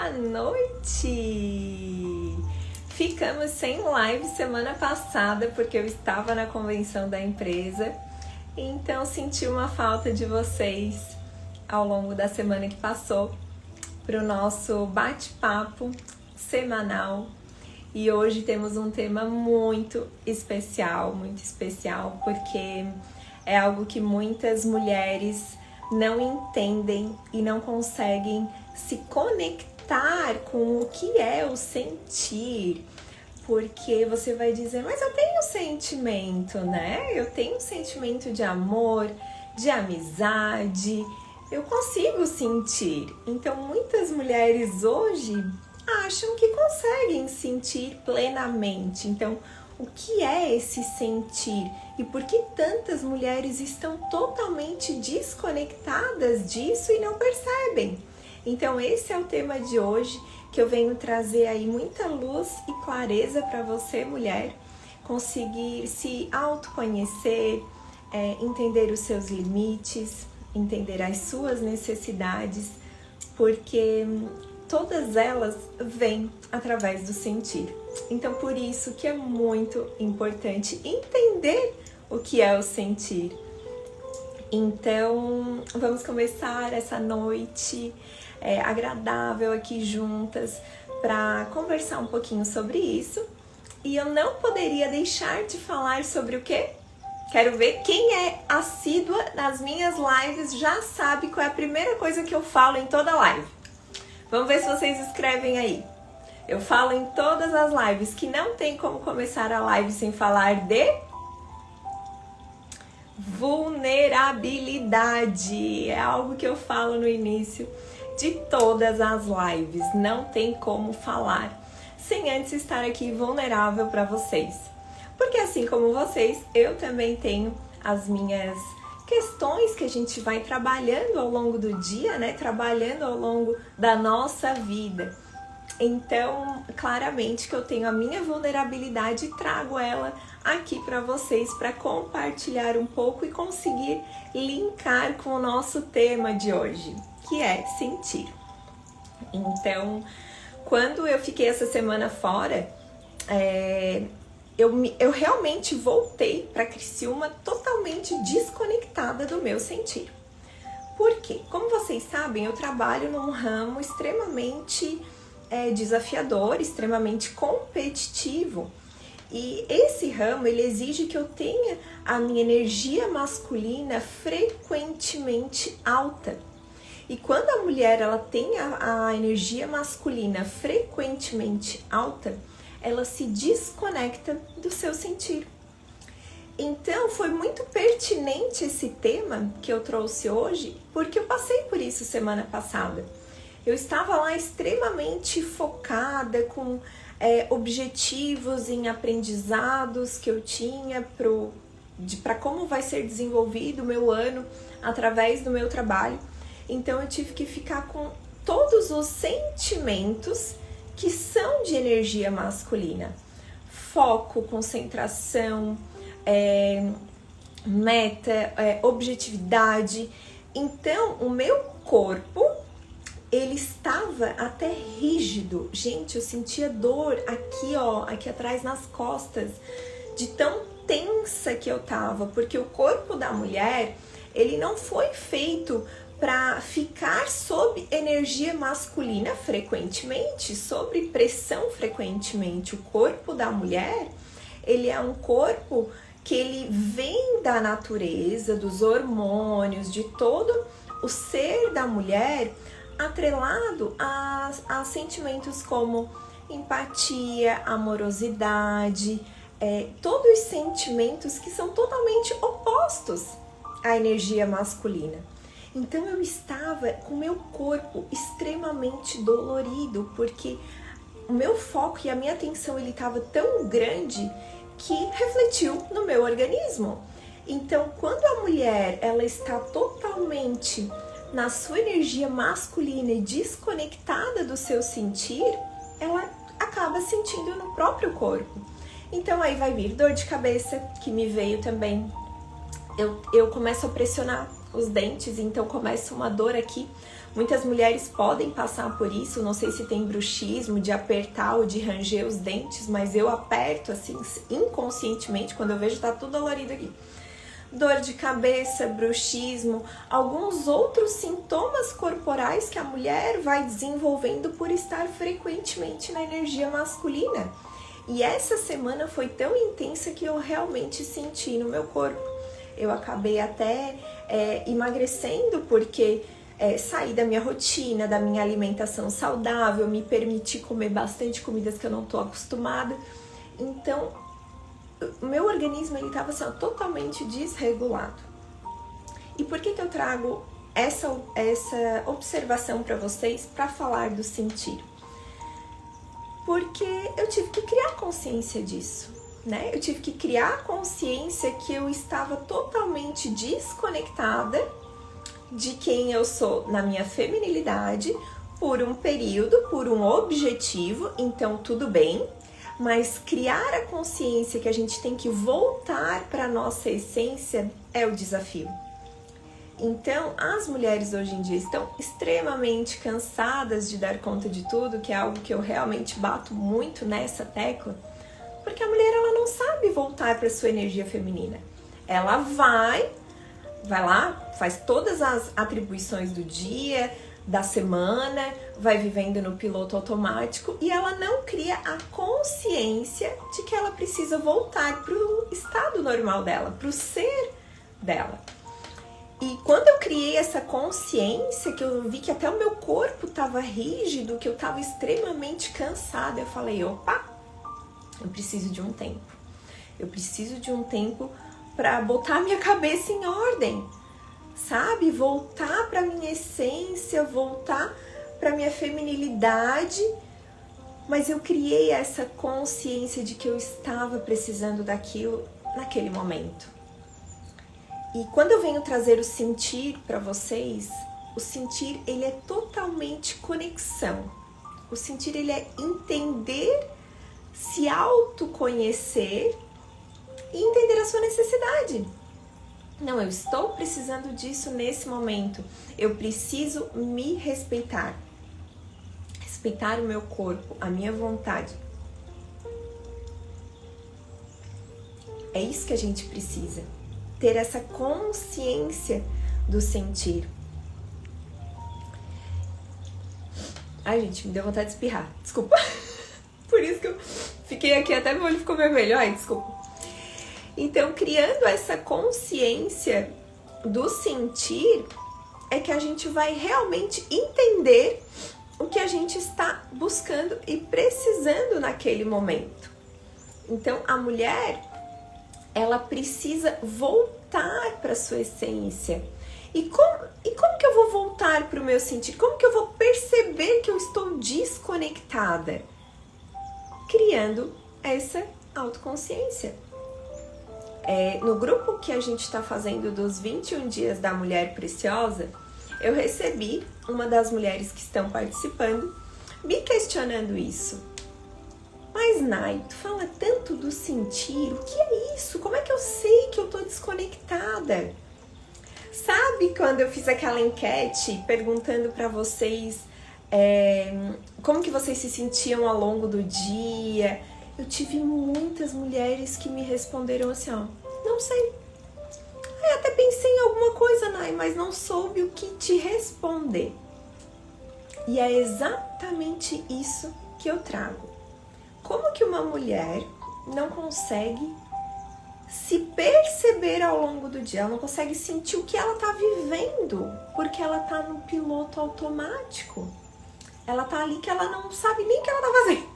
Boa noite! Ficamos sem live semana passada porque eu estava na convenção da empresa, então senti uma falta de vocês ao longo da semana que passou para o nosso bate-papo semanal. E hoje temos um tema muito especial, porque é algo que muitas mulheres não entendem e não conseguem se conectar com o que é o sentir. Porque você vai dizer, mas eu tenho sentimento, né? Eu tenho um sentimento de amor, de amizade, eu consigo sentir. Então muitas mulheres hoje acham que conseguem sentir plenamente. Então, o que é esse sentir? E por que tantas mulheres estão totalmente desconectadas disso e não percebem? Então, esse é o tema de hoje, que eu venho trazer aí muita luz e clareza para você, mulher, conseguir se autoconhecer, entender os seus limites, entender as suas necessidades, porque todas elas vêm através do sentir. Então, por isso que é muito importante entender o que é o sentir. Então, vamos começar essa noite agradável aqui juntas para conversar um pouquinho sobre isso. E eu não poderia deixar de falar sobre o quê? Quero ver quem é assídua nas minhas lives já sabe qual é a primeira coisa que eu falo em toda live. Vamos ver se vocês escrevem aí. Eu falo em todas as lives que não tem como começar a live sem falar de vulnerabilidade. É algo que eu falo no início de todas as lives. Não tem como falar sem antes estar aqui vulnerável para vocês. Porque assim como vocês, eu também tenho as minhas questões que a gente vai trabalhando ao longo do dia, né? Trabalhando ao longo da nossa vida. Então, claramente que eu tenho a minha vulnerabilidade e trago ela aqui para vocês para compartilhar um pouco e conseguir linkar com o nosso tema de hoje, que é sentir. Então, quando eu fiquei essa semana fora, eu realmente voltei para Criciúma totalmente desconectada do meu sentir. Por quê? Como vocês sabem, eu trabalho num ramo extremamente desafiador, extremamente competitivo. E esse ramo, ele exige que eu tenha a minha energia masculina frequentemente alta. E quando a mulher ela tem a energia masculina frequentemente alta, ela se desconecta do seu sentir. Então, foi muito pertinente esse tema que eu trouxe hoje, porque eu passei por isso semana passada. Eu estava lá extremamente focada com objetivos em aprendizados que eu tinha para como vai ser desenvolvido o meu ano através do meu trabalho. Então, eu tive que ficar com todos os sentimentos que são de energia masculina. Foco, concentração, meta, objetividade. Então, o meu corpo, ele estava até rígido. Gente, eu sentia dor aqui, aqui atrás nas costas, de tão tensa que eu tava, porque o corpo da mulher, ele não foi feito para ficar sob energia masculina frequentemente, sob pressão frequentemente. O corpo da mulher, ele é um corpo que ele vem da natureza, dos hormônios, de todo o ser da mulher, atrelado a sentimentos como empatia, amorosidade, todos os sentimentos que são totalmente opostos à energia masculina. Então eu estava com o meu corpo extremamente dolorido, porque o meu foco e a minha atenção ele estava tão grande que refletiu no meu organismo. Então, quando a mulher ela está totalmente na sua energia masculina e desconectada do seu sentir, ela acaba sentindo no próprio corpo. Então aí vai vir dor de cabeça, que me veio também. Eu começo a pressionar os dentes, então começa uma dor aqui, Muitas mulheres podem passar por isso, não sei se tem bruxismo, de apertar ou de ranger os dentes, mas eu aperto assim, inconscientemente, quando eu vejo tá tudo dolorido aqui. Dor de cabeça, bruxismo, alguns outros sintomas corporais que a mulher vai desenvolvendo por estar frequentemente na energia masculina. E essa semana foi tão intensa que eu realmente senti no meu corpo. Eu acabei até emagrecendo porque saí da minha rotina, da minha alimentação saudável, me permiti comer bastante comidas que eu não estou acostumada. Então, o meu organismo estava assim, totalmente desregulado. E por que eu trago essa observação para vocês para falar do sentir? Porque eu tive que criar consciência disso, né? Eu tive que criar consciência que eu estava totalmente desconectada de quem eu sou na minha feminilidade por um período, por um objetivo, então tudo bem. Mas criar a consciência que a gente tem que voltar para a nossa essência é o desafio. Então, as mulheres hoje em dia estão extremamente cansadas de dar conta de tudo, que é algo que eu realmente bato muito nessa tecla, porque a mulher ela não sabe voltar para a sua energia feminina. Ela vai lá, faz todas as atribuições do dia, da semana, vai vivendo no piloto automático e ela não cria a consciência de que ela precisa voltar para o estado normal dela, para o ser dela. E quando eu criei essa consciência, que eu vi que até o meu corpo estava rígido, que eu estava extremamente cansada, eu falei, opa, eu preciso de um tempo. Eu preciso de um tempo para botar minha cabeça em ordem. Sabe, voltar para minha essência, voltar para minha feminilidade, mas eu criei essa consciência de que eu estava precisando daquilo naquele momento. E quando eu venho trazer o sentir para vocês, o sentir ele é totalmente conexão. O sentir ele é entender, se autoconhecer e entender a sua necessidade. Não, eu estou precisando disso nesse momento. Eu preciso me respeitar. Respeitar o meu corpo, a minha vontade. É isso que a gente precisa. Ter essa consciência do sentir. Ai, gente, me deu vontade de espirrar. Desculpa. Por isso que eu fiquei aqui, até meu olho ficou vermelho. Ai, desculpa. Então, criando essa consciência do sentir, é que a gente vai realmente entender o que a gente está buscando e precisando naquele momento. Então, a mulher, ela precisa voltar para a sua essência. E como que eu vou voltar para o meu sentir? Como que eu vou perceber que eu estou desconectada? Criando essa autoconsciência. No grupo que a gente está fazendo dos 21 dias da Mulher Preciosa, eu recebi uma das mulheres que estão participando me questionando isso. Mas, Nai, tu fala tanto do sentir, o que é isso? Como é que eu sei que eu tô desconectada? Sabe quando eu fiz aquela enquete perguntando para vocês como que vocês se sentiam ao longo do dia? Eu tive muitas mulheres que me responderam assim, ó, não sei. Eu até pensei em alguma coisa, Nai, mas não soube o que te responder. E é exatamente isso que eu trago. Como que uma mulher não consegue se perceber ao longo do dia? Ela não consegue sentir o que ela tá vivendo, porque ela tá no piloto automático. Ela tá ali que ela não sabe nem o que ela tá fazendo.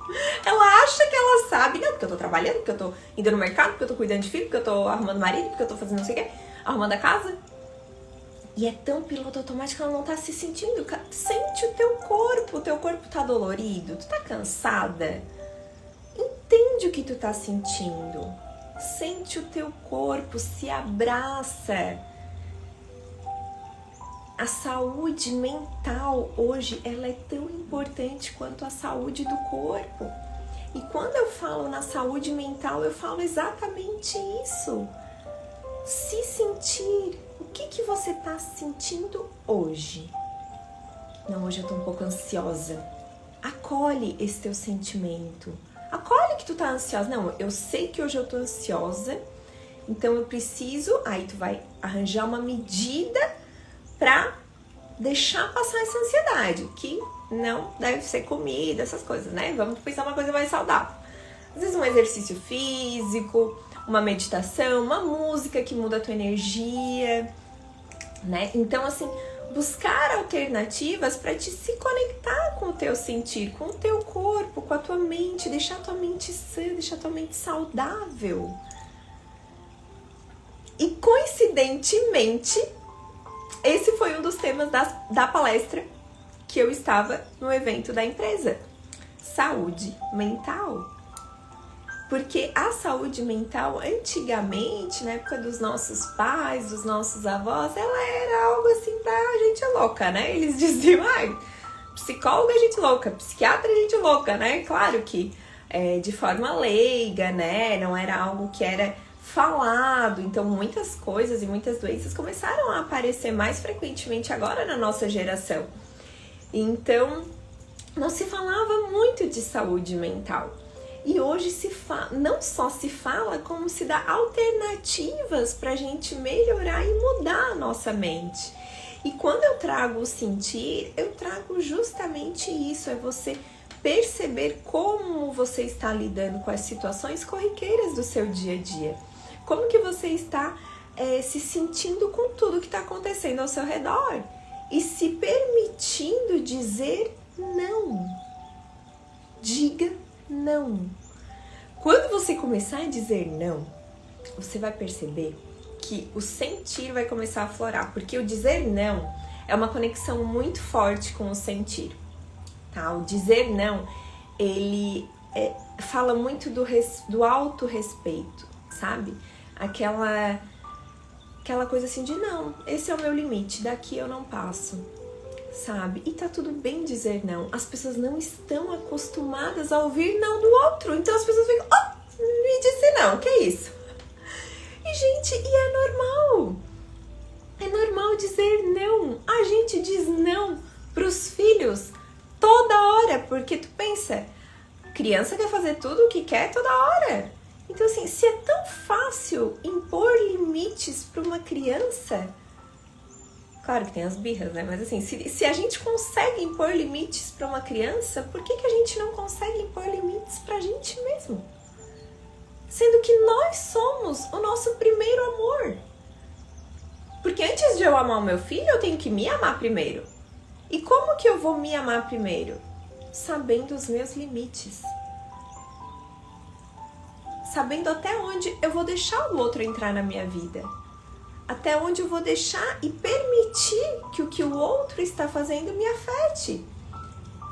Ela acha que ela sabe, não, porque eu tô trabalhando, porque eu tô indo no mercado, porque eu tô cuidando de filho, porque eu tô arrumando marido, porque eu tô fazendo não sei o quê, arrumando a casa. E é tão piloto automático que ela não tá se sentindo. Sente o teu corpo tá dolorido, tu tá cansada. Entende o que tu tá sentindo. Sente o teu corpo, se abraça. A saúde mental hoje, ela é tão importante quanto a saúde do corpo. E quando eu falo na saúde mental, eu falo exatamente isso. Se sentir, o que você está sentindo hoje? Não, hoje eu tô um pouco ansiosa. Acolhe esse teu sentimento. Acolhe que tu tá ansiosa. Não, eu sei que hoje eu tô ansiosa, então eu preciso... Aí tu vai arranjar uma medida pra deixar passar essa ansiedade, que não deve ser comida, essas coisas, né? Vamos pensar uma coisa mais saudável. Às vezes um exercício físico, uma meditação, uma música que muda a tua energia, né? Então, assim, buscar alternativas para te se conectar com o teu sentir, com o teu corpo, com a tua mente, deixar a tua mente sã, deixar a tua mente saudável. E coincidentemente, esse foi um dos temas da palestra que eu estava no evento da empresa. Saúde mental. Porque a saúde mental, antigamente, na época dos nossos pais, dos nossos avós, ela era algo assim pra gente louca, né? Eles diziam, psicóloga é gente louca, psiquiatra é gente louca, né? Claro que de forma leiga, né? Não era algo que era falado. Então, muitas coisas e muitas doenças começaram a aparecer mais frequentemente agora na nossa geração. Então, não se falava muito de saúde mental. E hoje não só se fala, como se dá alternativas para a gente melhorar e mudar a nossa mente. E quando eu trago o sentir, eu trago justamente isso, é você perceber como você está lidando com as situações corriqueiras do seu dia a dia. Como que você está se sentindo com tudo que está acontecendo ao seu redor. E se permitindo dizer não. Diga não. Quando você começar a dizer não, você vai perceber que o sentir vai começar a aflorar, porque o dizer não é uma conexão muito forte com o sentir, tá? O dizer não, ele fala muito do autorrespeito, sabe? Aquela coisa assim de não, esse é o meu limite, daqui eu não passo. Sabe? E tá tudo bem dizer não. As pessoas não estão acostumadas a ouvir não do outro. Então as pessoas ficam, me disse não, que é isso? E gente, é normal. É normal dizer não. A gente diz não pros filhos toda hora, porque tu pensa, criança quer fazer tudo o que quer toda hora. Então assim, se é tão fácil impor limites para uma criança... Claro que tem as birras, né? Mas assim, se a gente consegue impor limites para uma criança, por que a gente não consegue impor limites pra gente mesmo? Sendo que nós somos o nosso primeiro amor. Porque antes de eu amar o meu filho, eu tenho que me amar primeiro. E como que eu vou me amar primeiro? Sabendo os meus limites. Sabendo até onde eu vou deixar o outro entrar na minha vida. Até onde eu vou deixar e permitir que o que o outro está fazendo me afete.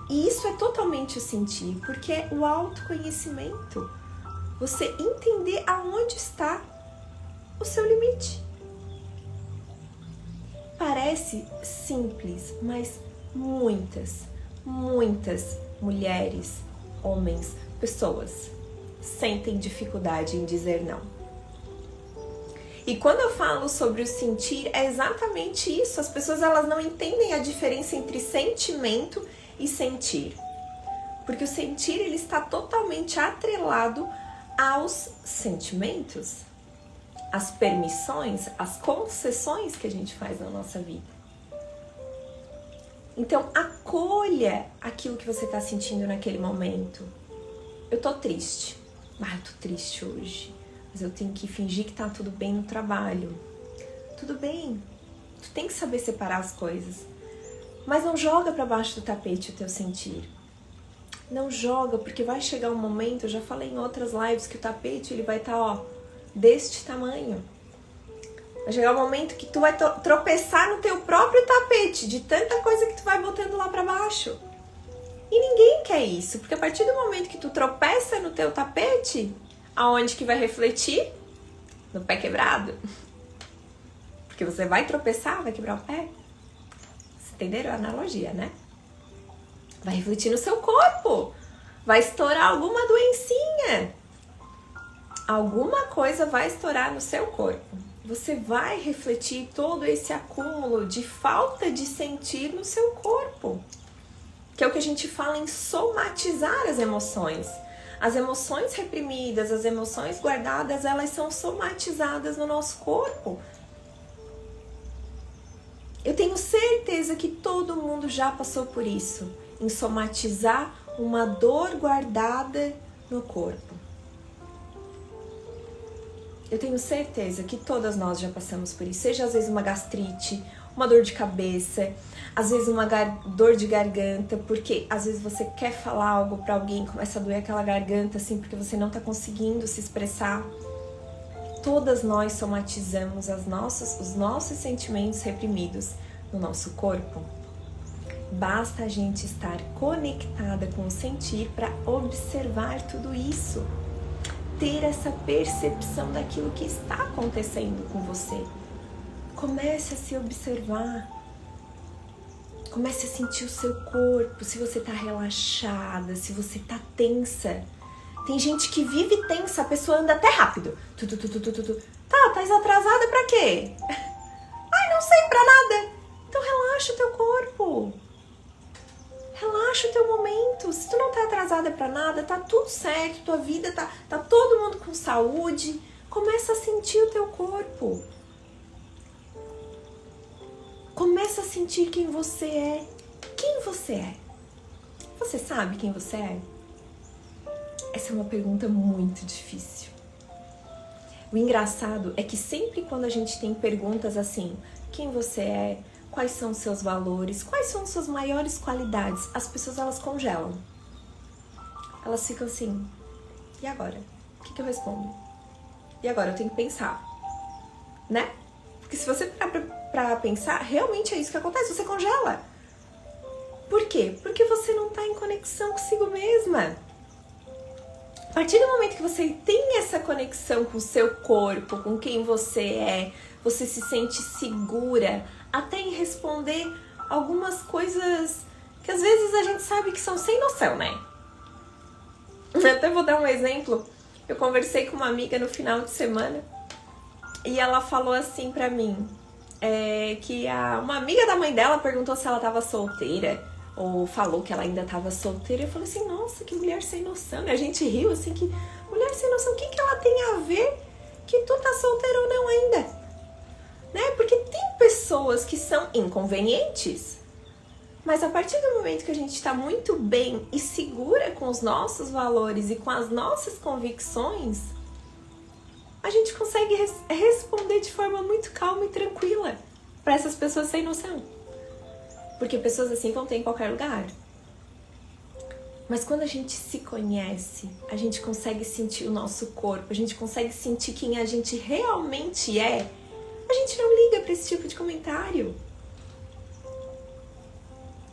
E isso é totalmente o sentir, porque é o autoconhecimento. Você entender aonde está o seu limite. Parece simples, mas muitas mulheres, homens, pessoas sentem dificuldade em dizer não. E quando eu falo sobre o sentir, é exatamente isso. As pessoas elas não entendem a diferença entre sentimento e sentir. Porque o sentir ele está totalmente atrelado aos sentimentos, às permissões, às concessões que a gente faz na nossa vida. Então, acolha aquilo que você está sentindo naquele momento. Eu tô triste. Eu tô triste hoje. Mas eu tenho que fingir que tá tudo bem no trabalho. Tudo bem. Tu tem que saber separar as coisas. Mas não joga pra baixo do tapete o teu sentir. Não joga, porque vai chegar um momento, eu já falei em outras lives, que o tapete ele vai estar, deste tamanho. Vai chegar um momento que tu vai tropeçar no teu próprio tapete, de tanta coisa que tu vai botando lá pra baixo. E ninguém quer isso, porque a partir do momento que tu tropeça no teu tapete, aonde que vai refletir? No pé quebrado. Porque você vai tropeçar, vai quebrar o pé. Vocês entenderam a analogia, né? Vai refletir no seu corpo. Vai estourar alguma doencinha. Alguma coisa vai estourar no seu corpo. você vai refletir todo esse acúmulo de falta de sentir no seu corpo. Que é o que a gente fala em somatizar as emoções. As emoções reprimidas, as emoções guardadas, elas são somatizadas no nosso corpo. Eu tenho certeza que todo mundo já passou por isso, em somatizar uma dor guardada no corpo. Eu tenho certeza que todas nós já passamos por isso, seja às vezes uma gastrite, uma dor de cabeça, às vezes uma dor de garganta, porque às vezes você quer falar algo pra alguém, começa a doer aquela garganta assim, porque você não tá conseguindo se expressar. Todas nós somatizamos os nossos sentimentos reprimidos no nosso corpo. Basta a gente estar conectada com o sentir para observar tudo isso. Ter essa percepção daquilo que está acontecendo com você. Comece a se observar. Comece a sentir o seu corpo, se você está relaxada, se você está tensa. Tem gente que vive tensa, a pessoa anda até rápido. Tá atrasada pra quê? Ai, não sei, pra nada. Então relaxa o teu corpo. Relaxa o teu momento. Se tu não tá atrasada pra nada, tá tudo certo, tua vida tá todo mundo com saúde. Começa a sentir o teu corpo. Começa a sentir quem você é. Quem você é? Você sabe quem você é? Essa é uma pergunta muito difícil. O engraçado é que sempre quando a gente tem perguntas assim, quem você é, quais são os seus valores, quais são as suas maiores qualidades, as pessoas elas congelam. Elas ficam assim, e agora? O que eu respondo? E agora? Eu tenho que pensar, né? Porque se você parar pra pensar, realmente é isso que acontece, você congela. Por quê? Porque você não tá em conexão consigo mesma. A partir do momento que você tem essa conexão com o seu corpo, com quem você se sente segura, até em responder algumas coisas que às vezes a gente sabe que são sem noção, né? Eu até vou dar um exemplo. Eu conversei com uma amiga no final de semana e ela falou assim pra mim, que uma amiga da mãe dela perguntou se ela tava solteira, ou falou que ela ainda tava solteira. Eu falei assim, nossa, que mulher sem noção. E a gente riu assim, que mulher sem noção, o que ela tem a ver que tu tá solteira ou não ainda? Né? Porque tem pessoas que são inconvenientes, mas a partir do momento que a gente tá muito bem e segura com os nossos valores e com as nossas convicções, a gente consegue responder de forma muito calma e tranquila para essas pessoas sem noção. Porque pessoas assim vão ter em qualquer lugar. Mas quando a gente se conhece, a gente consegue sentir o nosso corpo, a gente consegue sentir quem a gente realmente é, a gente não liga para esse tipo de comentário.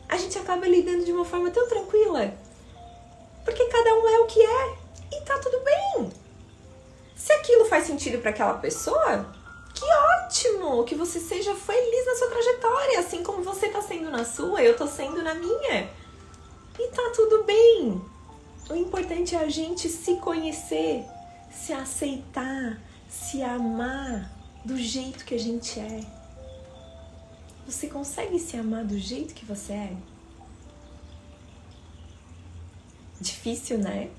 A gente acaba lidando de uma forma tão tranquila. Porque cada um é o que é. E tá tudo bem. Se aquilo faz sentido para aquela pessoa, que ótimo! Que você seja feliz na sua trajetória, assim como você tá sendo na sua, eu tô sendo na minha. E tá tudo bem. O importante é a gente se conhecer, se aceitar, se amar do jeito que a gente é. Você consegue se amar do jeito que você é? Difícil, né?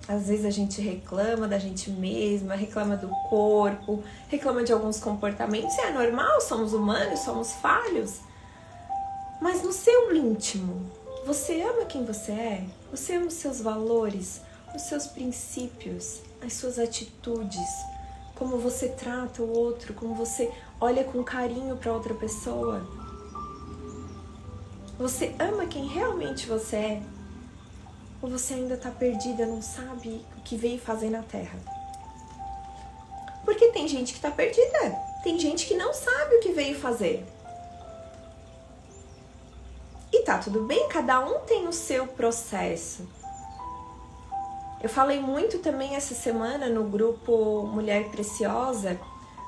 Às vezes a gente reclama da gente mesma, reclama do corpo, reclama de alguns comportamentos. E é normal, somos humanos, somos falhos. Mas no seu íntimo, você ama quem você é? Você ama os seus valores, os seus princípios, as suas atitudes, como você trata o outro, como você olha com carinho para outra pessoa? Você ama quem realmente você é? Ou você ainda tá perdida, não sabe o que veio fazer na Terra? Porque tem gente que tá perdida. Tem gente que não sabe o que veio fazer. E tá tudo bem, cada um tem o seu processo. Eu falei muito também essa semana no grupo Mulher Preciosa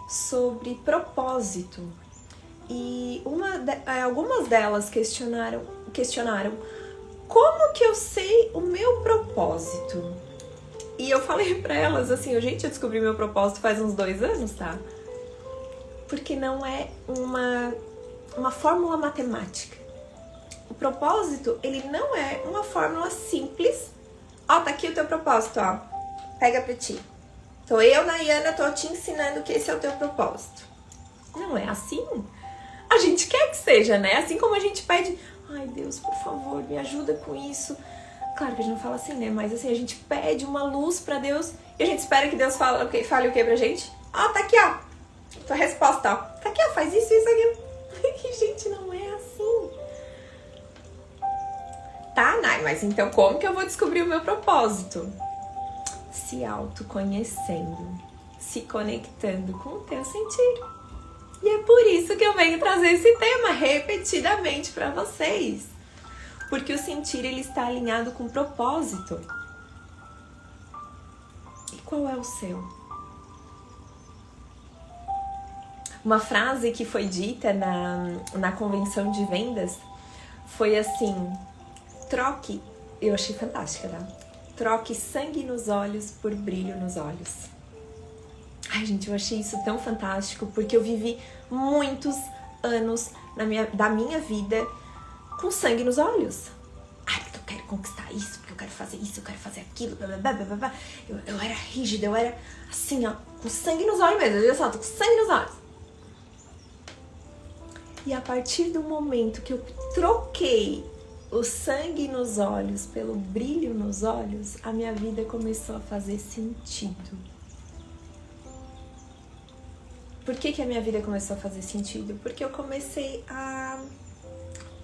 sobre propósito. E algumas delas questionaram como que eu sei o meu propósito? E eu falei pra elas assim, gente, eu descobri meu propósito faz uns 2 anos, tá? Porque não é uma fórmula matemática. O propósito, ele não é uma fórmula simples. Ó, tá aqui o teu propósito, ó. Pega pra ti. Então eu, Nayana, tô te ensinando que esse é o teu propósito. Não é assim. A gente quer que seja, né? Assim como a gente pede, ai Deus, por favor, me ajuda com isso. Claro que a gente não fala assim, né? Mas assim, a gente pede uma luz pra Deus e a gente espera que Deus fale o que pra gente? Ó, tá aqui, ó. Tua resposta, ó. Tá aqui, ó, faz isso, aquilo. E, gente, não é assim. Tá, Nay, mas então como que eu vou descobrir o meu propósito? Se autoconhecendo, se conectando com o teu sentir. E é por isso que eu venho trazer esse tema repetidamente para vocês. Porque o sentir, ele está alinhado com o propósito. E qual é o seu? Uma frase que foi dita na convenção de vendas foi assim: troque, eu achei fantástica, tá? Troque sangue nos olhos por brilho nos olhos. Ai, gente, eu achei isso tão fantástico, porque eu vivi muitos anos da minha vida com sangue nos olhos. Ai, porque eu quero conquistar isso, porque eu quero fazer isso, eu quero fazer aquilo, blá, blá, blá, blá, blá. Eu era rígida, eu era assim, ó, com sangue nos olhos mesmo. Olha só, tô com sangue nos olhos. E a partir do momento que eu troquei o sangue nos olhos pelo brilho nos olhos, a minha vida começou a fazer sentido. Por que a minha vida começou a fazer sentido? Porque eu comecei a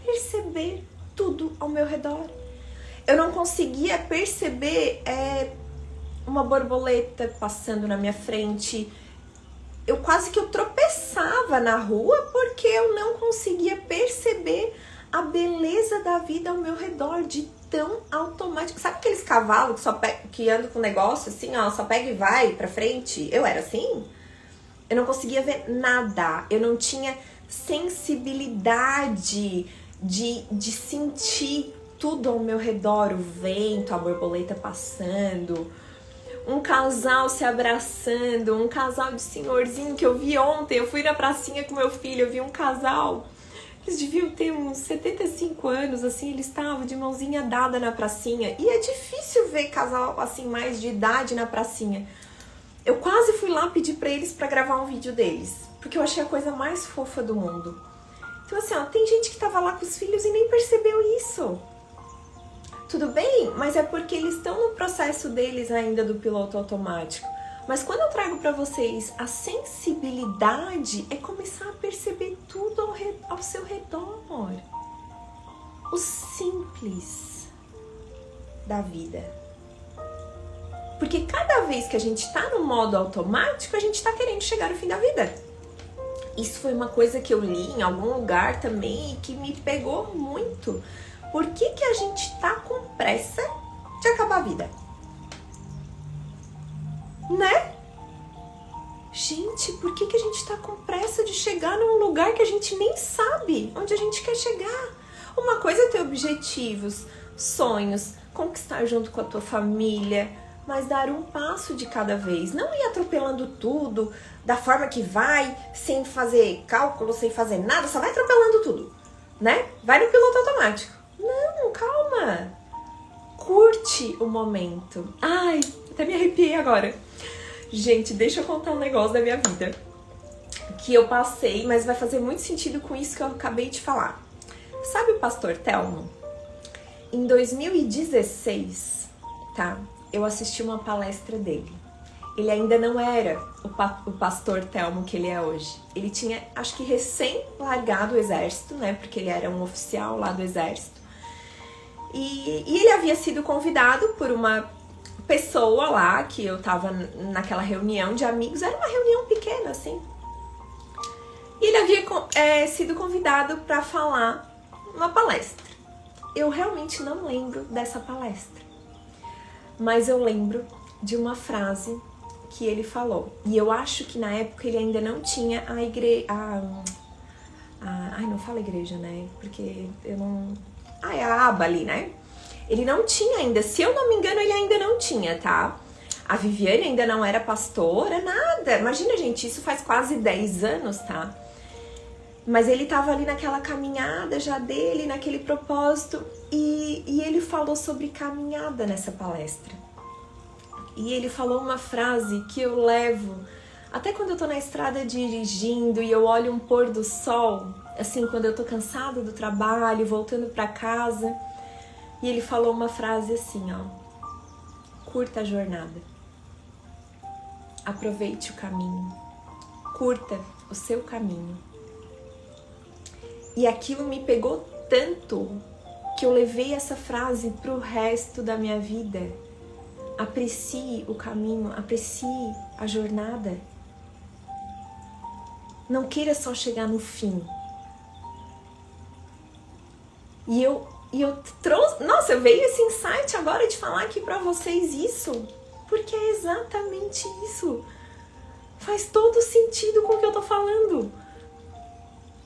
perceber tudo ao meu redor. Eu não conseguia perceber uma borboleta passando na minha frente. Eu quase que eu tropeçava na rua porque eu não conseguia perceber a beleza da vida ao meu redor, de tão automático. Sabe aqueles cavalos que andam com negócio assim, ó, só pega e vai pra frente? Eu era assim. Eu não conseguia ver nada. Eu não tinha sensibilidade de sentir tudo ao meu redor. O vento, a borboleta passando, um casal se abraçando, um casal de senhorzinho que eu vi ontem. Eu fui na pracinha com meu filho, eu vi um casal. Eles deviam ter uns 75 anos, assim, eles estavam de mãozinha dada na pracinha. E é difícil ver casal, assim, mais de idade na pracinha. Eu quase fui lá pedir pra eles pra gravar um vídeo deles, porque eu achei a coisa mais fofa do mundo. Então, assim, ó, tem gente que tava lá com os filhos e nem percebeu isso. Tudo bem, mas é porque eles estão no processo deles ainda do piloto automático. Mas quando eu trago pra vocês a sensibilidade, é começar a perceber tudo ao seu redor. O simples da vida. Porque cada vez que a gente tá no modo automático, a gente tá querendo chegar no fim da vida. Isso foi uma coisa que eu li em algum lugar também e que me pegou muito. Por que a gente tá com pressa de acabar a vida? Né? Gente, por que a gente tá com pressa de chegar num lugar que a gente nem sabe onde a gente quer chegar? Uma coisa é ter objetivos, sonhos, conquistar junto com a tua família, mas dar um passo de cada vez. Não ir atropelando tudo da forma que vai, sem fazer cálculo, sem fazer nada, só vai atropelando tudo, né? Vai no piloto automático. Não, calma. Curte o momento. Ai, até me arrepiei agora. Gente, deixa eu contar um negócio da minha vida que eu passei, mas vai fazer muito sentido com isso que eu acabei de falar. Sabe o pastor Telmo? Em 2016, tá? Eu assisti uma palestra dele. Ele ainda não era o pastor Telmo que ele é hoje. Ele tinha, acho que recém largado o exército, né? Porque ele era um oficial lá do exército. E ele havia sido convidado por uma pessoa lá, que eu tava naquela reunião de amigos. Era uma reunião pequena, assim. E ele havia sido convidado para falar uma palestra. Eu realmente não lembro dessa palestra. Mas eu lembro de uma frase que ele falou. E eu acho que na época ele ainda não tinha a igreja... Ai, não fala igreja, né? Porque eu não... é a aba ali, né? Ele não tinha ainda. Se eu não me engano, ele ainda não tinha, tá? A Viviane ainda não era pastora, nada. Imagina, gente, isso faz quase 10 anos, tá? Mas ele tava ali naquela caminhada já dele, naquele propósito, e ele falou sobre caminhada nessa palestra. E ele falou uma frase que eu levo, até quando eu tô na estrada dirigindo e eu olho um pôr do sol, assim, quando eu tô cansada do trabalho, voltando pra casa, e ele falou uma frase assim, ó: curta a jornada, aproveite o caminho, curta o seu caminho. E aquilo me pegou tanto que eu levei essa frase pro resto da minha vida. Aprecie o caminho, aprecie a jornada. Não queira só chegar no fim. E eu trouxe... Nossa, eu veio esse insight agora de falar aqui pra vocês isso. Porque é exatamente isso. Faz todo sentido com o que eu tô falando.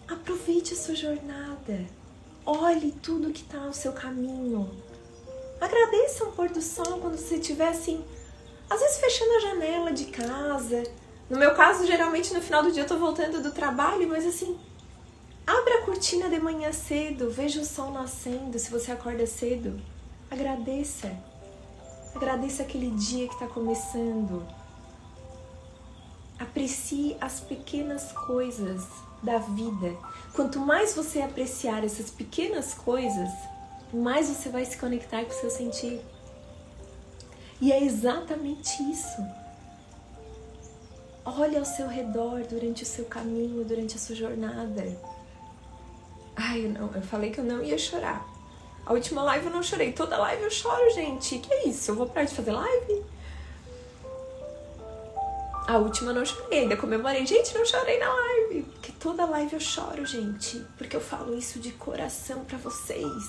Aproveite a sua jornada. Olhe tudo que tá ao seu caminho. Agradeça um pôr do sol quando você estiver assim, às vezes fechando a janela de casa. No meu caso, geralmente no final do dia eu tô voltando do trabalho, mas assim, abra a cortina de manhã cedo, veja o sol nascendo, se você acorda cedo. Agradeça. Agradeça aquele dia que tá começando. Aprecie as pequenas coisas da vida. Quanto mais você apreciar essas pequenas coisas, mais você vai se conectar com o seu sentir. E é exatamente isso. Olhe ao seu redor durante o seu caminho, durante a sua jornada. Ai, eu falei que eu não ia chorar. A última live eu não chorei. Toda live eu choro, gente. Que é isso? Eu vou parar de fazer live? A última eu não chorei, ainda comemorei. Gente, não chorei na live. Porque toda live eu choro, gente. Porque eu falo isso de coração pra vocês.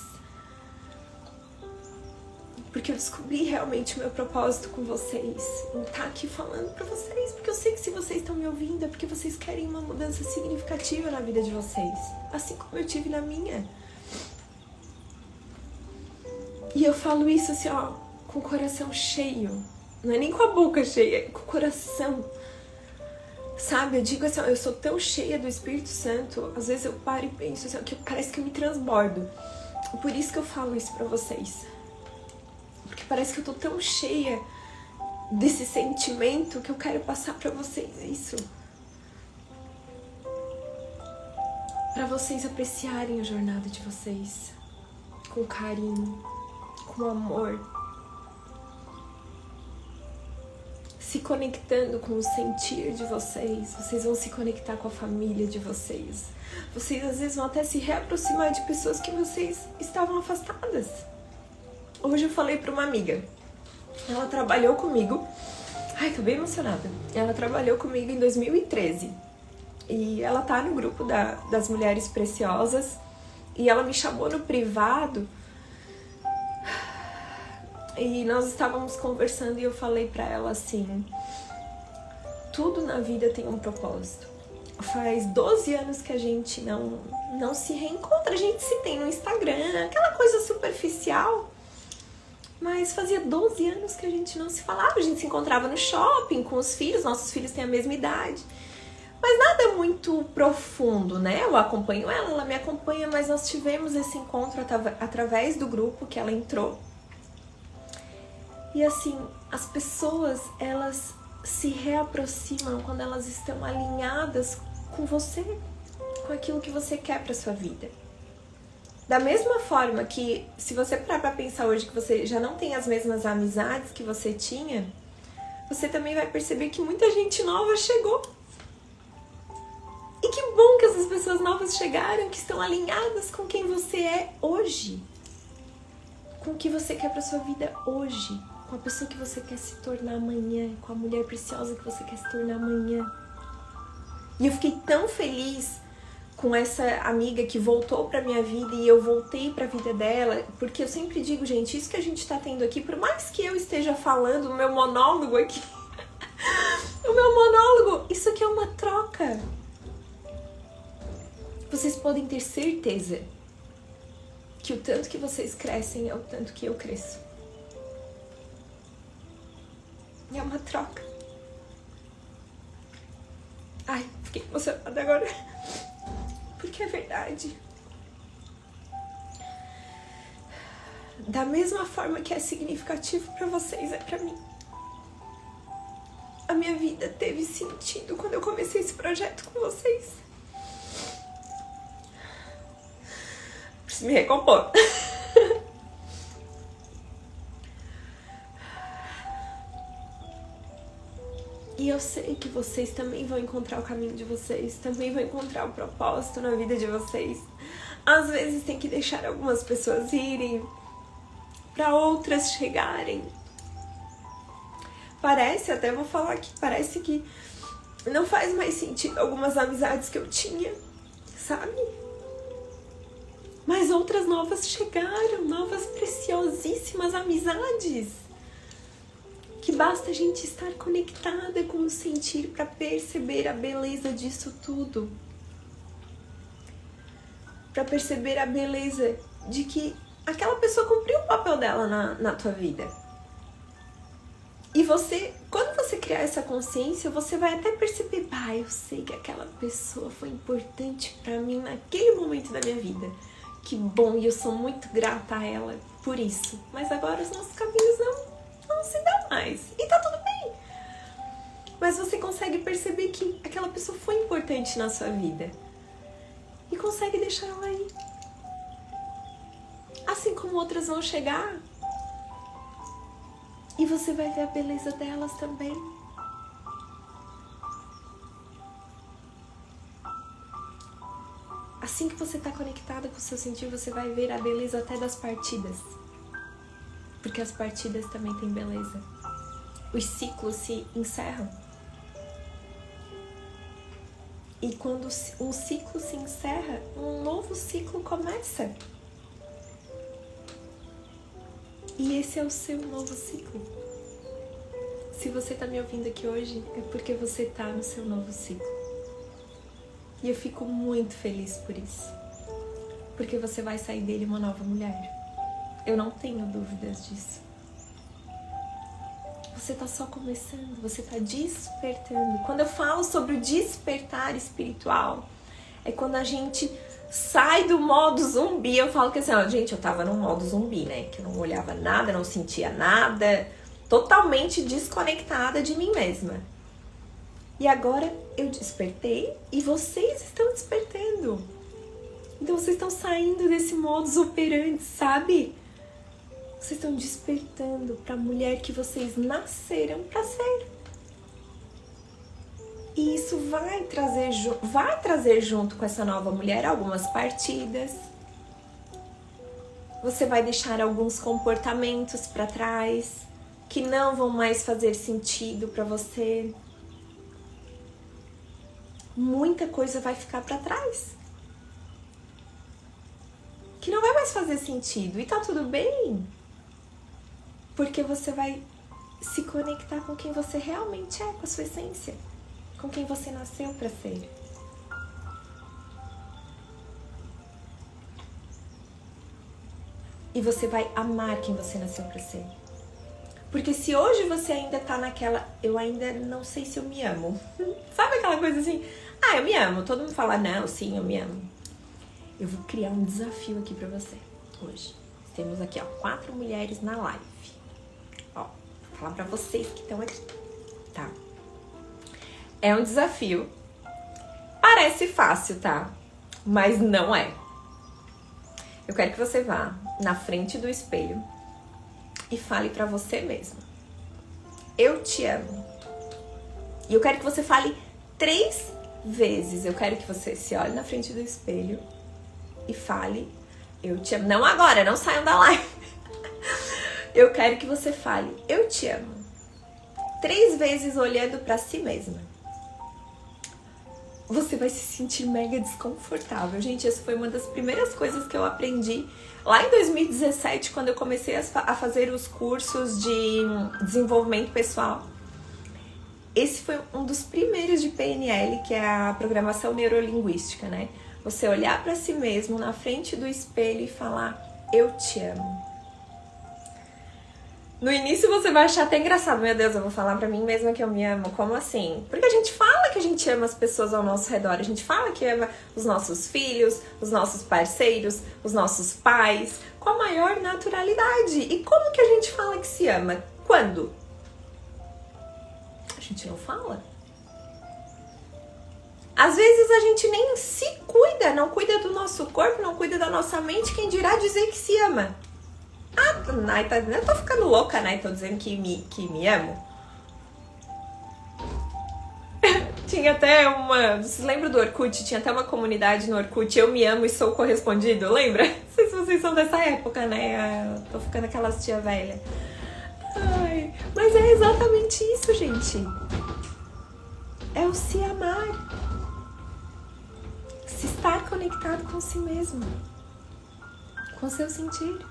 Porque eu descobri realmente o meu propósito com vocês. Em estar aqui falando pra vocês. Porque eu sei que se vocês estão me ouvindo é porque vocês querem uma mudança significativa na vida de vocês. Assim como eu tive na minha. E eu falo isso assim, ó, com o coração cheio. Não é nem com a boca cheia, é com o coração. Sabe, eu digo assim, ó, eu sou tão cheia do Espírito Santo. Às vezes eu paro e penso assim, ó, que parece que eu me transbordo. Por isso que eu falo isso pra vocês. Porque parece que eu tô tão cheia desse sentimento que eu quero passar pra vocês isso. Pra vocês apreciarem a jornada de vocês. Com carinho, com amor. Se conectando com o sentir de vocês. Vocês vão se conectar com a família de vocês. Vocês às vezes vão até se reaproximar de pessoas que vocês estavam afastadas. Hoje eu falei pra uma amiga, ela trabalhou comigo, ai, tô bem emocionada, ela trabalhou comigo em 2013 e ela tá no grupo das Mulheres Preciosas e ela me chamou no privado e nós estávamos conversando e eu falei pra ela assim, tudo na vida tem um propósito. Faz 12 anos que a gente não se reencontra, a gente se tem no Instagram, aquela coisa superficial. Mas fazia 12 anos que a gente não se falava, a gente se encontrava no shopping com os filhos, nossos filhos têm a mesma idade. Mas nada muito profundo, né? Eu acompanho ela me acompanha, mas nós tivemos esse encontro através do grupo que ela entrou. E assim, as pessoas, elas se reaproximam quando elas estão alinhadas com você, com aquilo que você quer para sua vida. Da mesma forma que, se você parar pra pensar hoje que você já não tem as mesmas amizades que você tinha, você também vai perceber que muita gente nova chegou. E que bom que essas pessoas novas chegaram, que estão alinhadas com quem você é hoje. Com o que você quer pra sua vida hoje. Com a pessoa que você quer se tornar amanhã. Com a mulher preciosa que você quer se tornar amanhã. E eu fiquei tão feliz com essa amiga que voltou pra minha vida e eu voltei pra vida dela, porque eu sempre digo, gente, isso que a gente tá tendo aqui, por mais que eu esteja falando o meu monólogo aqui, o meu monólogo, isso aqui é uma troca. Vocês podem ter certeza que o tanto que vocês crescem é o tanto que eu cresço. É uma troca. Ai, fiquei emocionada agora. Porque é verdade. Da mesma forma que é significativo pra vocês, é pra mim. A minha vida teve sentido quando eu comecei esse projeto com vocês. Preciso me recompor. E eu sei que vocês também vão encontrar o caminho de vocês, também vão encontrar o propósito na vida de vocês. Às vezes tem que deixar algumas pessoas irem para outras chegarem. Parece, até vou falar aqui, parece que não faz mais sentido algumas amizades que eu tinha, sabe? Mas outras novas chegaram, novas preciosíssimas amizades. Que basta a gente estar conectada com o sentir para perceber a beleza disso tudo. Para perceber a beleza de que aquela pessoa cumpriu o papel dela na tua vida. E você, quando você criar essa consciência, você vai até perceber, eu sei que aquela pessoa foi importante para mim naquele momento da minha vida. Que bom, e eu sou muito grata a ela por isso. Mas agora os nossos caminhos não se dão mais. E tá tudo bem. Mas você consegue perceber que aquela pessoa foi importante na sua vida. E consegue deixar ela aí. Assim como outras vão chegar. E você vai ver a beleza delas também. Assim que você está conectada com o seu sentir, você vai ver a beleza até das partidas. Porque as partidas também têm beleza. Os ciclos se encerram. E quando um ciclo se encerra, um novo ciclo começa. E esse é o seu novo ciclo. Se você está me ouvindo aqui hoje, é porque você está no seu novo ciclo. E eu fico muito feliz por isso. Porque você vai sair dele uma nova mulher. Eu não tenho dúvidas disso. Você está só começando, você está despertando. Quando eu falo sobre o despertar espiritual, é quando a gente sai do modo zumbi. Eu falo que assim, gente, eu tava no modo zumbi, né? Que eu não olhava nada, não sentia nada, totalmente desconectada de mim mesma. E agora eu despertei e vocês estão despertando. Então vocês estão saindo desse modus operandi, sabe? Vocês estão despertando para a mulher que vocês nasceram para ser. E isso vai trazer junto com essa nova mulher algumas partidas. Você vai deixar alguns comportamentos para trás que não vão mais fazer sentido para você. Muita coisa vai ficar para trás. Que não vai mais fazer sentido. E tá tudo bem. Porque você vai se conectar com quem você realmente é, com a sua essência. Com quem você nasceu para ser. E você vai amar quem você nasceu para ser. Porque se hoje você ainda tá naquela, eu ainda não sei se eu me amo. Sabe aquela coisa assim? Eu me amo. Todo mundo fala, não, sim, eu me amo. Eu vou criar um desafio aqui pra você hoje. Temos aqui, 4 mulheres na live. Vou falar pra vocês que estão aqui, tá? É um desafio. Parece fácil, tá? Mas não é. Eu quero que você vá na frente do espelho e fale pra você mesmo. Eu te amo. E eu quero que você fale 3 vezes. Eu quero que você se olhe na frente do espelho e fale, eu te amo. Não agora, não saiam da live. Eu quero que você fale, eu te amo. 3 vezes olhando pra si mesma. Você vai se sentir mega desconfortável. Gente, essa foi uma das primeiras coisas que eu aprendi lá em 2017, quando eu comecei a fazer os cursos de desenvolvimento pessoal. Esse foi um dos primeiros de PNL, que é a programação neurolinguística, né? Você olhar para si mesmo na frente do espelho e falar, eu te amo. No início você vai achar até engraçado. Meu Deus, eu vou falar pra mim mesma que eu me amo. Como assim? Porque a gente fala que a gente ama as pessoas ao nosso redor. A gente fala que ama os nossos filhos, os nossos parceiros, os nossos pais, com a maior naturalidade. E como que a gente fala que se ama? Quando? A gente não fala. Às vezes a gente nem se cuida, não cuida do nosso corpo, não cuida da nossa mente. Quem dirá dizer que se ama? Ah, Nai, eu tô ficando louca, né? Tô dizendo que me amo. Tinha até uma... Vocês lembram do Orkut? Tinha até uma comunidade no Orkut, eu me amo e sou correspondido, lembra? Não sei se vocês são dessa época, né? Eu tô ficando aquelas tia velha. Ai, mas é exatamente isso, gente. É o se amar. Se estar conectado com si mesmo. Com seu sentir.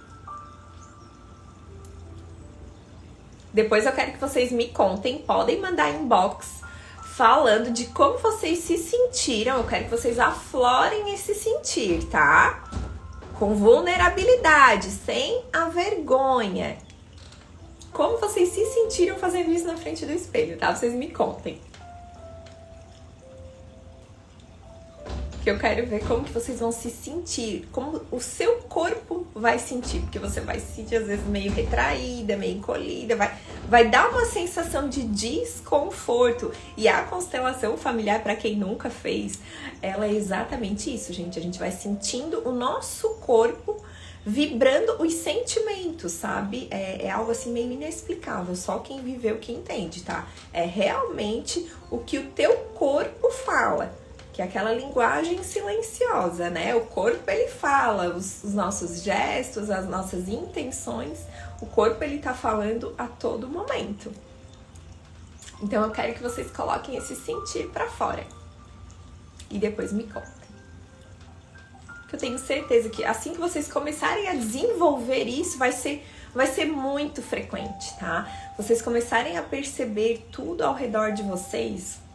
Depois eu quero que vocês me contem, podem mandar inbox falando de como vocês se sentiram. Eu quero que vocês aflorem esse sentir, tá? Com vulnerabilidade, sem a vergonha. Como vocês se sentiram fazendo isso na frente do espelho, tá? Vocês me contem. Que eu quero ver como que vocês vão se sentir, como o seu corpo vai sentir, porque você vai se sentir às vezes meio retraída, meio encolhida, vai dar uma sensação de desconforto. E a constelação familiar, para quem nunca fez, ela é exatamente isso, gente. A gente vai sentindo o nosso corpo vibrando os sentimentos, sabe? É algo assim meio inexplicável, só quem viveu que entende, tá? É realmente o que o teu corpo fala. Que é aquela linguagem silenciosa, né? O corpo, ele fala, os nossos gestos, as nossas intenções, o corpo, ele tá falando a todo momento. Então, eu quero que vocês coloquem esse sentir pra fora. E depois me contem. Eu tenho certeza que assim que vocês começarem a desenvolver isso, vai ser muito frequente, tá? Vocês começarem a perceber tudo ao redor de vocês,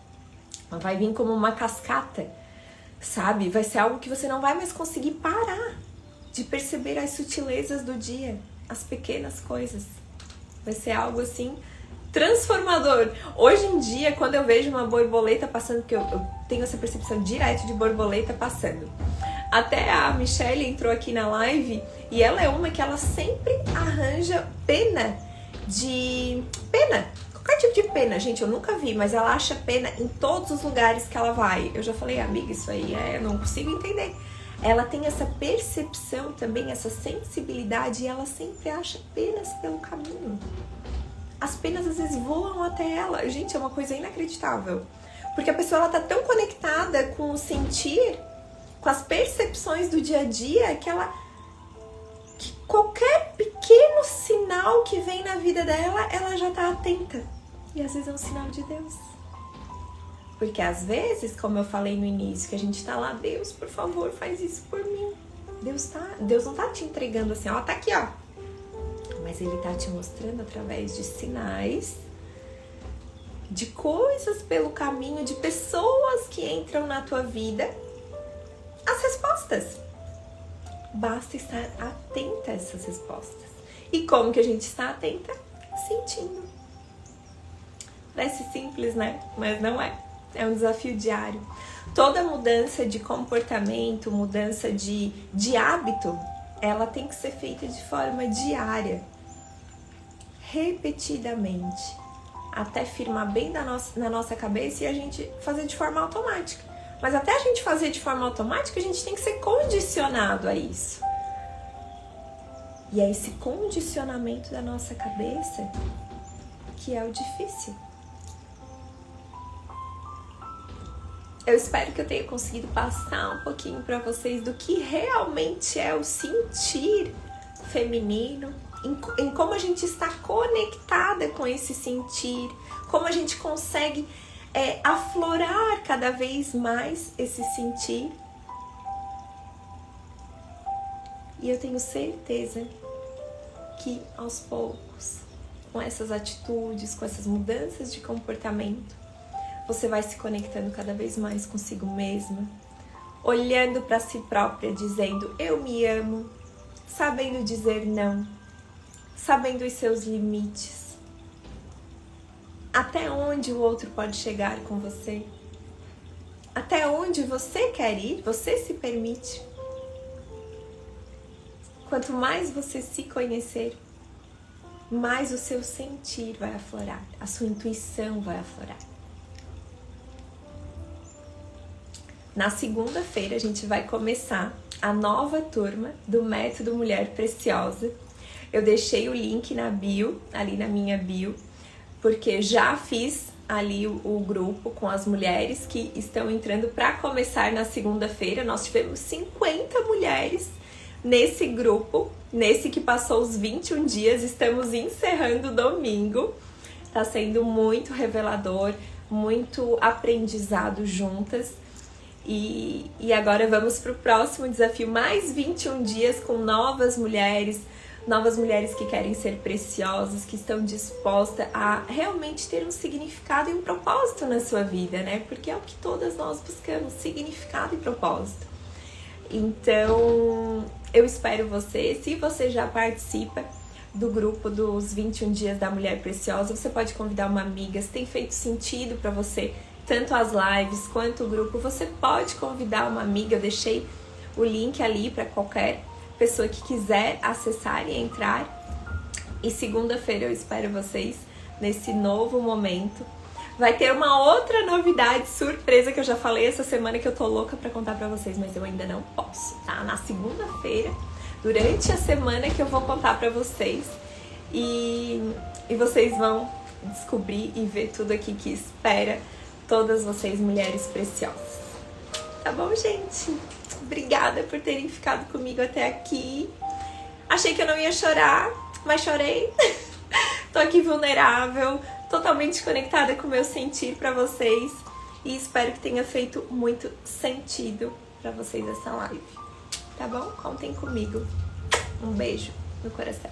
vai vir como uma cascata, sabe? Vai ser algo que você não vai mais conseguir parar de perceber as sutilezas do dia, as pequenas coisas. Vai ser algo assim transformador. Hoje em dia, quando eu vejo uma borboleta passando, porque eu tenho essa percepção direta de borboleta passando. Até a Michelle entrou aqui na live e ela é uma que ela sempre arranja pena. Qualquer tipo de pena, gente, eu nunca vi, mas ela acha pena em todos os lugares que ela vai. Eu já falei, amiga, isso aí eu não consigo entender. Ela tem essa percepção também, essa sensibilidade, e ela sempre acha penas pelo caminho. As penas às vezes voam até ela. Gente, é uma coisa inacreditável. Porque a pessoa ela tá tão conectada com o sentir, com as percepções do dia a dia, que qualquer pequeno sinal que vem na vida dela, ela já tá atenta. E às vezes é um sinal de Deus. Porque às vezes, como eu falei no início, que a gente tá lá, Deus, por favor, faz isso por mim. Deus não tá te entregando assim, ó, tá aqui, ó. Mas Ele tá te mostrando através de sinais, de coisas pelo caminho, de pessoas que entram na tua vida, as respostas. Basta estar atenta a essas respostas. E como que a gente está atenta? Sentindo. Parece simples, né? Mas não é. É um desafio diário. Toda mudança de comportamento, mudança de hábito, ela tem que ser feita de forma diária. Repetidamente. Até firmar bem na nossa cabeça e a gente fazer de forma automática. Mas até a gente fazer de forma automática, a gente tem que ser condicionado a isso. E é esse condicionamento da nossa cabeça que é o difícil. Eu espero que eu tenha conseguido passar um pouquinho para vocês do que realmente é o sentir feminino, em como a gente está conectada com esse sentir, como a gente consegue aflorar cada vez mais esse sentir. E eu tenho certeza que aos poucos, com essas atitudes, com essas mudanças de comportamento, você vai se conectando cada vez mais consigo mesma, olhando para si própria, dizendo eu me amo, sabendo dizer não, sabendo os seus limites. Até onde o outro pode chegar com você? Até onde você quer ir, você se permite. Quanto mais você se conhecer, mais o seu sentir vai aflorar, a sua intuição vai aflorar. Na segunda-feira a gente vai começar a nova turma do Método Mulher Preciosa. Eu deixei o link na bio, ali na minha bio, porque já fiz ali o grupo com as mulheres que estão entrando para começar na segunda-feira. Nós tivemos 50 mulheres nesse grupo, nesse que passou os 21 dias, estamos encerrando domingo. Tá sendo muito revelador, muito aprendizado juntas. E agora vamos para o próximo desafio, mais 21 dias com novas mulheres que querem ser preciosas, que estão dispostas a realmente ter um significado e um propósito na sua vida, né? Porque é o que todas nós buscamos, significado e propósito. Então, eu espero você. Se você já participa do grupo dos 21 dias da Mulher Preciosa, você pode convidar uma amiga. Se tem feito sentido para você, tanto as lives quanto o grupo, você pode convidar uma amiga. Eu deixei o link ali para qualquer pessoa que quiser acessar e entrar. E segunda-feira eu espero vocês nesse novo momento. Vai ter uma outra novidade surpresa que eu já falei essa semana, que eu tô louca pra contar pra vocês, mas eu ainda não posso, tá? Na segunda-feira, durante a semana, que eu vou contar pra vocês. E vocês vão descobrir e ver tudo aqui que espera todas vocês, mulheres preciosas. Tá bom, gente? Obrigada por terem ficado comigo até aqui. Achei que eu não ia chorar, mas chorei. Tô aqui vulnerável, totalmente conectada com o meu sentir pra vocês. E espero que tenha feito muito sentido pra vocês essa live. Tá bom? Contem comigo. Um beijo no coração.